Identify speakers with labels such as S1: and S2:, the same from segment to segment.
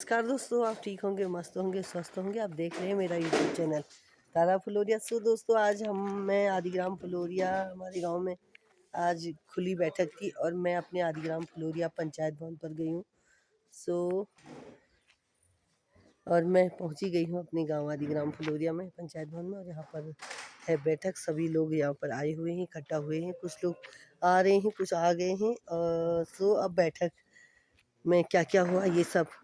S1: नमस्कार दोस्तों, आप ठीक होंगे, मस्त होंगे, स्वस्थ होंगे। आप देख रहे हैं मेरा यूट्यूब चैनल तारा फुलोरिया। सो दोस्तों, आज मैं आदिग्राम फुलोरिया हमारे गांव में आज खुली बैठक थी और मैं अपने आदिग्राम फुलोरिया पंचायत भवन पर गई हूँ। और मैं पहुंची गई हूँ अपने गांव आदिग्राम फुलोरिया में पंचायत भवन में, और यहाँ पर है बैठक। सभी लोग यहाँ पर आए हुए हैं, इकट्ठा हुए हैं। कुछ लोग आ रहे हैं, कुछ आ गए हैं। अब बैठक में क्या क्या हुआ ये सब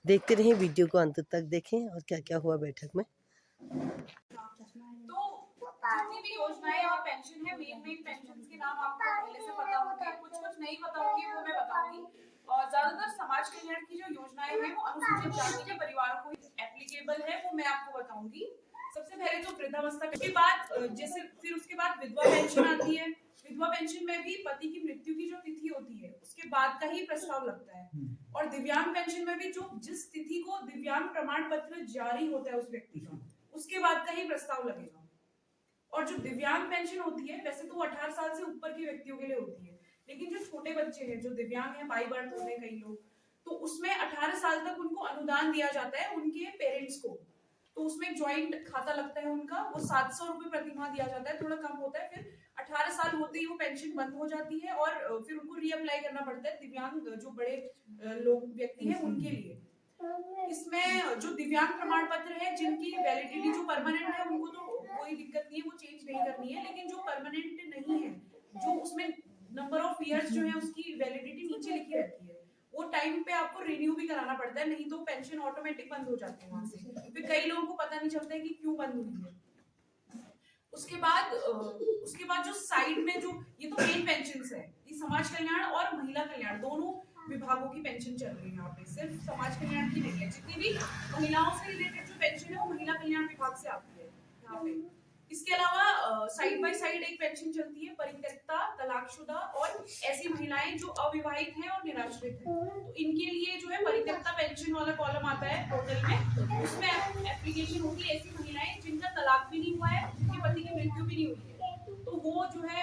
S1: देखते रहें, वीडियो को अंत तक देखें और क्या क्या हुआ बैठक में।
S2: तो जितनी भी योजनाएं और पेंशन है, मेन पेंशन के नाम आपको पहले से पता होंगे, कुछ नहीं पता होंगे वो मैं बताऊंगी। और ज्यादातर समाज कल्याण की जो योजनाएं हैं वो अनुसूचित जाति के परिवारों को एप्लीकेबल है, वो मैं आपको बताऊंगी। सबसे पहले तो वृद्धावस्था के बाद जैसे फिर उसके बाद विधवा पेंशन आती है। विधवा पेंशन में भी पति की मृत्यु की जो तिथि होती है उसके बाद का ही प्रस्ताव लगता है। और दिव्यांग पेंशन में भी जो जिस तिथि को दिव्यांग प्रमाण पत्र जारी होता है उस व्यक्ति का, उसके बाद का ही प्रस्ताव लगेगा। और जो दिव्यांग पेंशन होती है वैसे तो 18 साल से ऊपर के व्यक्तियों के लिए होती है, लेकिन जो छोटे बच्चे हैं, जो दिव्यांग हैं, बाई बर्थ होते हैं कई लोग, तो उसमें 18 साल तक उनको अनुदान दिया जाता है उनके पेरेंट्स को। तो उसमें ज्वाइंट खाता लगता है उनका, वो 700 रुपए प्रतिमाह दिया जाता है, थोड़ा कम होता है। फिर 18 साल होते ही वो पेंशन बंद हो जाती है और फिर उनको रीअप्लाई करना पड़ता है, दिव्यांग जो बड़े लोग व्यक्ति हैं उनके लिए। इसमें जो दिव्यांग प्रमाण पत्र है, जिनकी वैलिडिटी जो परमानेंट है उनको तो कोई दिक्कत नहीं है, वो चेंज नहीं करनी है। लेकिन जो परमानेंट नहीं है, जो उसमें नंबर ऑफ इयर्स जो है उसकी वैलिडिटी नीचे लिखी रहती है, वो टाइम पे आपको रिन्यू भी कराना पड़ता है, नहीं तो पेंशन ऑटोमेटिक बंद हो जाती है वहां से। फिर कई लोगों को पता नहीं चलता है कि क्यों बंद हुई है। उसके बाद जो साइड में जो ये तो मेन पेंशन है, ये समाज कल्याण और महिला कल्याण दोनों विभागों की पेंशन चल रही है यहाँ पे, सिर्फ समाज कल्याण की नहीं है। जितनी भी महिलाओं से रिलेटेड जो पेंशन है वो महिला कल्याण विभाग से आती है यहाँ पे। इसके अलावा साइड बाय साइड एक पेंशन चलती है परित्यक्ता, तलाकशुदा और ऐसी महिलाएं जो अविवाहित हैं और निराश्रित हैं। तो इनके लिए जो है परित्यक्ता पेंशन वाला कॉलम आता है पोर्टल में, उसमें एप्लीकेशन होगी। ऐसी महिलाएं जिनका तलाक भी नहीं हुआ है, जिनके पति की मृत्यु भी नहीं हुई है, तो वो जो है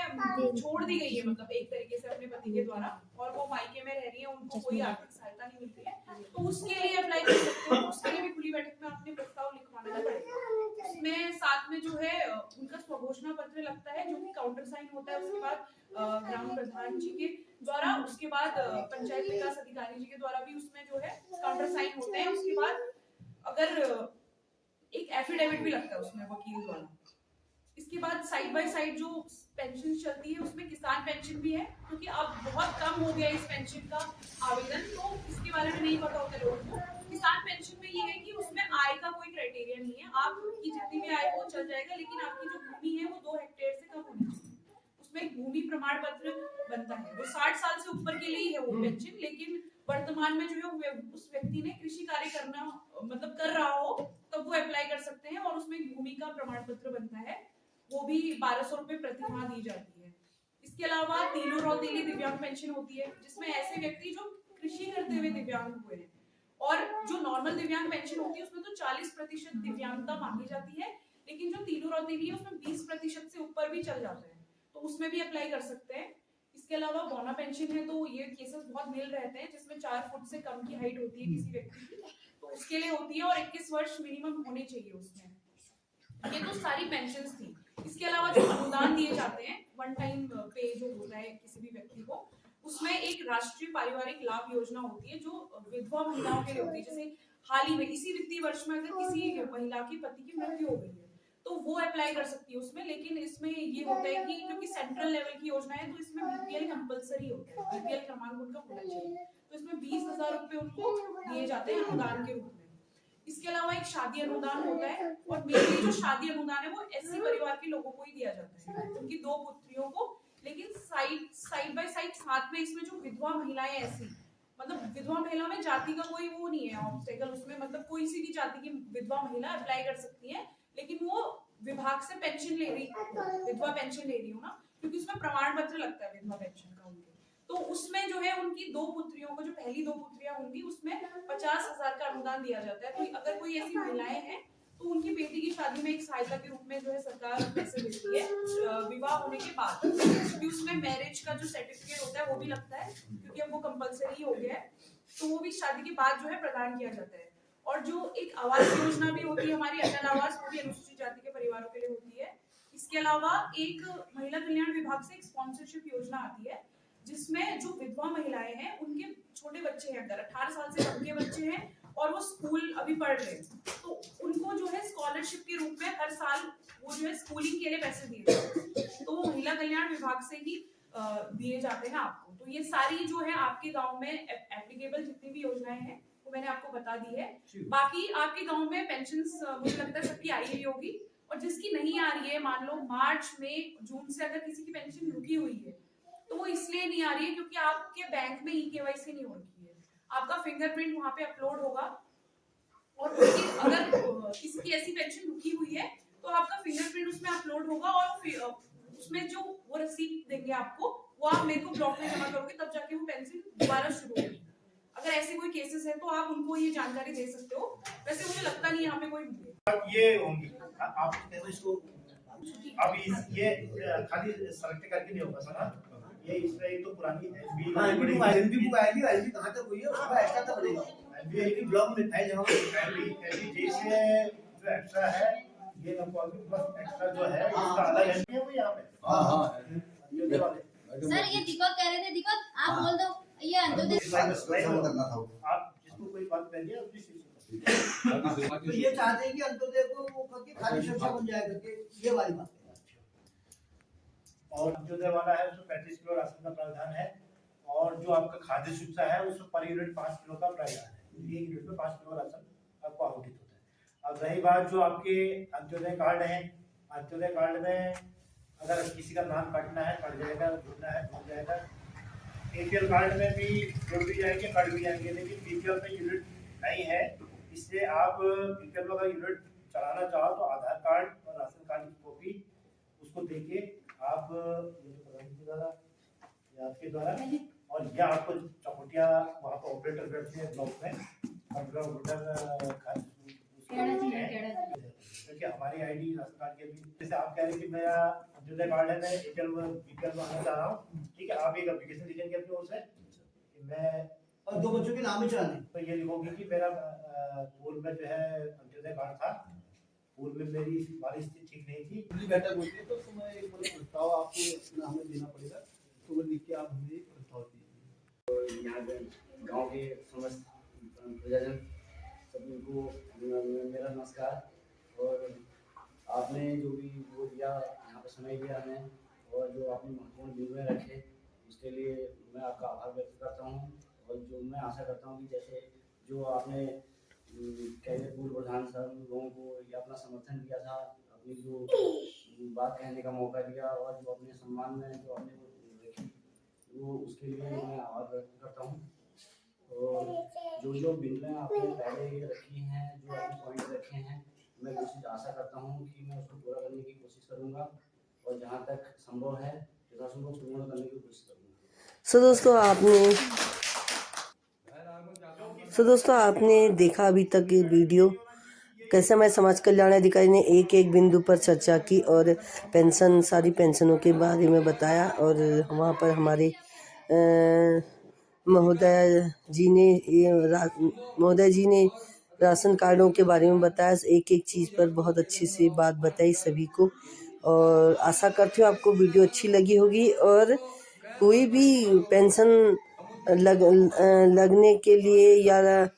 S2: छोड़ दी गई है, मतलब एक तरीके से अपने पति के द्वारा, और वो मायके में रह रही है, उनको कोई आर्थिक सहायता नहीं मिल रही है, तो उसके लिए अप्लाई कर सकते हैं। उसके लिए भी खुली बैठक में अपने प्रस्ताव लिखवाना पड़ेगा। उसमें साथ में जो है उनका स्वघोषणा पत्र लगता है, जो कि काउंटर साइन होता है। उसके बाद ग्राम प्रधान जी के द्वारा, उसके बाद पंचायत विकास अधिकारी जी के द्वारा भी उसमें जो है काउंटर साइन होते हैं। उसके बाद अगर एक एफिडेविट भी लगता है उसमें वकील द्वारा। इसके बाद साइड बाय साइड जो पेंशन चलती है उसमें किसान पेंशन भी है, क्योंकि अब बहुत कम हो गया इस पेंशन का आवेदन, तो इसके बारे में नहीं पता होता लोगों को। किसान पेंशन में ये है कि उसमें आय का कोई क्राइटेरिया नहीं है, आपकी जितनी भी आय हो चल जाएगा, लेकिन आपकी जो भूमि है वो 2 हेक्टेयर से कम होनी चाहिए। उसमें एक भूमि प्रमाण पत्र बनता है, वो 60 साल से ऊपर के लिए ही है वो पेंशन। लेकिन वर्तमान में जो है उस व्यक्ति ने कृषि कार्य करना मतलब कर रहा हो तब वो अप्लाई कर सकते हैं, और उसमें एक भूमि का प्रमाण पत्र बनता है, वो भी 1200 रुपए प्रतिमाह दी जाती है। इसके अलावा तीनों रौतेली दिव्यांग पेंशन होती है, जिसमें ऐसे व्यक्ति जो कृषि करते हुए दिव्यांग हुए हैं। और जो नॉर्मल दिव्यांग पेंशन होती है उसमें तो 40% दिव्यांगता मांगी जाती है, लेकिन जो तीनों रौतेली है उसमें 20% से ऊपर भी चल जाता है, तो उसमें भी अप्लाई कर सकते हैं। इसके अलावा बौना पेंशन है, तो ये केसेस बहुत मिल रहते हैं जिसमें 4 फुट से कम की हाइट होती है किसी व्यक्ति की, तो उसके लिए होती है, और 21 वर्ष मिनिमम होने चाहिए उसमें। ये तो सारी पेंशन्स थी। इसके अलावा जो अनुदान दिए जाते हैं, वन टाइम पे जो होता है किसी भी व्यक्ति को, उसमें एक राष्ट्रीय पारिवारिक लाभ योजना होती है जो विधवा महिलाओं के लिए होती है। जैसे हाल ही में इसी वित्तीय वर्ष में अगर किसी महिला की पति की मृत्यु हो गई है तो वो अप्लाई कर सकती है उसमें। लेकिन इसमें ये होता है कि क्योंकि सेंट्रल लेवल की योजना है, तो इसमें बीपीएल कंपलसरी होता है, बीपीएल क्रमांक उनका होना चाहिए। तो इसमें 20,000 रुपए उनको दिए जाते हैं अनुदान के रूप में। इसके अलावा एक शादी अनुदान होता है, और मेनली जो शादी अनुदान है वो एससी परिवार के लोगों को ही दिया जाता है, उनकी 2 पुत्रियों को। लेकिन साइड बाय साइड साथ में इसमें जो विधवा महिलाएं ऐसी, मतलब विधवा महिला में जाति का कोई वो नहीं है ऑब्स्टेकल, उसमें मतलब कोई सी भी जाति की विधवा महिला अप्लाई कर सकती है, लेकिन वो विभाग से पेंशन ले रही, विधवा पेंशन ले रही हो ना, क्योंकि उसमें प्रमाण पत्र लगता है विधवा पेंशन का उनके। तो उसमें जो है उनकी 2 पुत्रियों को, जो पहली 2 पुत्रियां होंगी, उसमें 50,000 का अनुदान दिया जाता है। तो अगर कोई ऐसी महिलाएं हैं तो उनकी बेटी की शादी में एक सहायता के रूप में जो है सरकार पैसे देती है विवाह होने के बाद, क्योंकि उसमें मैरिज का जो सर्टिफिकेट होता है वो भी लगता है, क्योंकि अब वो कंपलसरी हो गया है। तो वो भी शादी के बाद जो है प्रदान किया जाता है। और जो एक आवास योजना भी होती है हमारी अटल आवास, वो भी अनुसूचित जाति के परिवारों के लिए होती है। इसके अलावा एक महिला कल्याण विभाग से एक स्पॉन्सरशिप योजना आती है, जिसमें जो विधवा महिलाएं हैं उनके छोटे बच्चे हैं, अंदर 18 साल से कम के बच्चे हैं और वो स्कूल अभी पढ़ रहे हैं, तो उनको जो है स्कॉलरशिप के रूप में हर साल वो जो है स्कूलिंग के लिए पैसे दिए जाते हैं, तो वो महिला कल्याण विभाग से ही दिए जाते हैं आपको। तो ये सारी जो है आपके गांव में एप्लीकेबल जितनी भी योजनाएं हैं वो मैंने आपको बता दी है। बाकी आपके गांव में पेंशन्स मुझे लगता है सबकी आई हुई होगी, और जिसकी नहीं आ रही है, मान लो मार्च में जून से अगर किसी की पेंशन रुकी हुई है तो वो इसलिए नहीं आ रही है क्योंकि आपके बैंक में ई-केवाईसी नहीं हो रही है। आपका फिंगरप्रिंट वहां पे अपलोड होगा, और अगर किसी की ऐसी पेंशन रुकी हुई है तो आपका फिंगरप्रिंट उसमें अपलोड होगा, और उसमें जो वो रसीद देंगे आपको वो आप मेरे को ब्लॉक में जमा करोगे, तब जाके वो पेंशन दोबारा शुरू होगी। अगर ऐसे कोई केसेस है तो आप उनको ये जानकारी दे सकते हो। वैसे मुझे लगता नहीं यहाँ पे कोई
S3: ये होंगी आप इसको अभी ये खाली सेलेक्ट करके नहीं होगा सर। ये इसमें एक तो पुरानी एलबी बुक आएगी, एलबी कहां तक हुई है उसका एक्स्ट्रा तक बनेगा। एलबी ब्लॉक में फाइल जमा एलबी जैसे जो एक्स्ट्रा है ये कंपाउंड प्लस एक्स्ट्रा जो है इसका अलग एलबी है वो यहां पे। हां
S4: सर ये दीपक कह रहे थे, दीपक आप बोल दो ये अंत्योदय
S3: करना था आप जिसको कोई बात करिए उसी चीज
S5: तो ये चाहते हैं कि अंत्योदय को वो करके खाली सुरक्षा बन जाए करके, ये वाली बात है।
S3: और अंत्योदय वाला है उसमें 35 किलो राशन का प्रावधान है, और जो आपका खाद्य सुरक्षा है उसमें पर यूनिट 5 किलो का प्रावधान है। एक यूनिट में 5 किलो राशन आपको आवंटित होता है। अब रही बात जो आपके अंत्योदय कार्ड है, अंत्योदय कार्ड में अगर किसी का नाम काटना है कट जाएगा, जुड़ना है जुड़ जाएगा। एपीएल कार्ड में भी जुड़ भी जाएंगे कट भी जाएंगे, लेकिन बीपीएल में यूनिट नहीं है, इसलिए आप बीपीएल में अगर यूनिट चलाना चाहो तो आधार कार्ड और राशन कार्ड की कॉपी उसको देके आप आपके द्वारा, और यह आपको चौकुटिया वहाँ पर ऑपरेटर बैठते हैं ब्लॉक में, क्योंकि हमारी आईडी राशन कार्ड के भी जैसे आप कह रहे हैं कि मेरा अंत्योदय कार्ड है, मैं एपीएल में आना चाह रहा हूँ, ठीक है, आप एक एप्लीकेशन लिखेंगे अपनी ओर से कि मैं,
S5: और 2 बच्चों के नाम ही चलाने,
S3: तो ये लिखोगे कि मेरा पूर्व में जो है अंत्योदय कार्ड था, पूर्व में मेरी हमारी स्थिति ठीक नहीं थी।
S5: अगली बैठक होती है तो उसमें एक प्रस्ताव आपको हमें देना पड़ेगा, तो वो लिख के आप हमें एक प्रस्ताव दीजिए।
S6: यहाँ गांव के समस्त प्रजाजन सभी को मेरा नमस्कार। और आपने जो भी वो दिया यहाँ पे समय दिया हमें, और जो आपने महत्वपूर्ण निर्णय रखे उसके लिए मैं आपका आभार व्यक्त करता हूँ। और जो मैं आशा करता हूँ कि जैसे जो आपने कैसे पूर्व प्रधान सब लोगों को ये अपना समर्थन दिया था, अपनी जो बात कहने का मौका दिया, और जो अपने सम्मान में जो आपने रखी वो उसके लिए मैं आभार व्यक्त करता हूँ। और जो बिंदुएं आपने पहले रखी हैं, जो आपने पॉइंट रखे हैं, मैं कोशिश आशा करता हूँ कि मैं उसको पूरा करने की कोशिश करूँगा, और जहाँ तक संभव है यथासंभव पूर्ण करने की कोशिश करूँगा।
S1: सो दोस्तों आपने देखा अभी तक ये वीडियो, कैसे मैं समाज कल्याण अधिकारी ने एक एक बिंदु पर चर्चा की और पेंशन, सारी पेंशनों के बारे में बताया। और वहाँ पर हमारे महोदय जी ने राशन कार्डों के बारे में बताया, एक एक चीज़ पर बहुत अच्छी सी बात बताई सभी को। और आशा करती हूँ आपको वीडियो अच्छी लगी होगी, और कोई भी पेंशन लगने के लिए या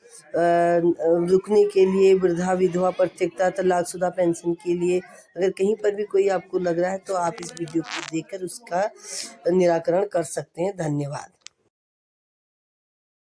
S1: रुकने के लिए, वृद्धा विधवा प्रत्येकता तलाकशुदा पेंशन के लिए अगर कहीं पर भी कोई आपको लग रहा है तो आप इस वीडियो को देखकर उसका निराकरण कर सकते हैं। धन्यवाद।